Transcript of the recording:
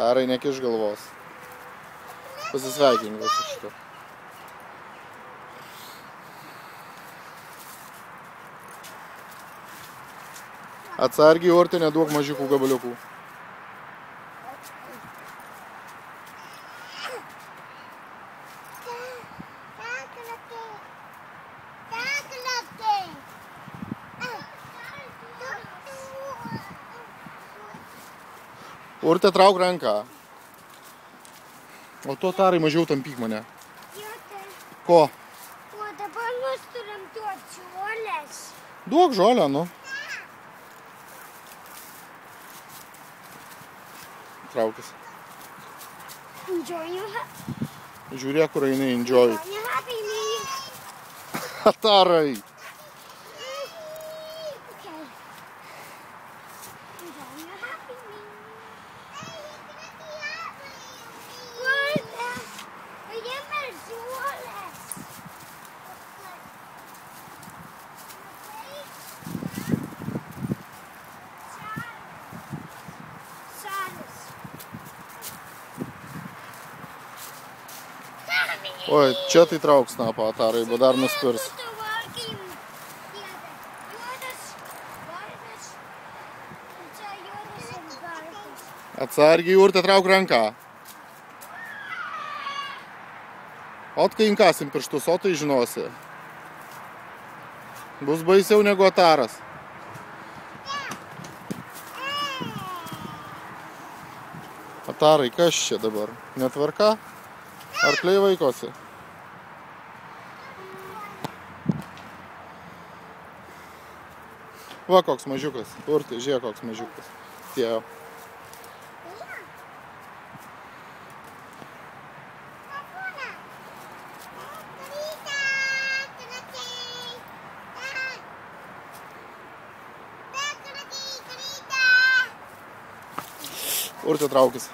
Tarai, nekiš galvos. Pasisveikink su šitu. Atsargiai, Urte, neduok mažiukų gabaliukų. Urte, trauk ranką. O to, Tarai, mažiau tampyk mane. Ko? O dabar mes turim duoti žolės. Duok žolę, nu. Traukis. Enjoy your Žiūrėk, kur eini, enjoy. happy meal. Tarai. Okay. Enjoy your happy meal. Urte, paimė žolės. Oi, čia tai trauk snapą, Tarai, bet dar nuspirs. Atsargiai, Urte, trauk ranką. Ot, kai inkasim pirštus, o tai žinosi. Bus baisiau negu Taras. Tarai, kas čia dabar? Netvarka? Arkliai vaikosi. Va, koks mažiukas. Urte, žiūrėk, koks mažiukas. Tie. Urte, traukis.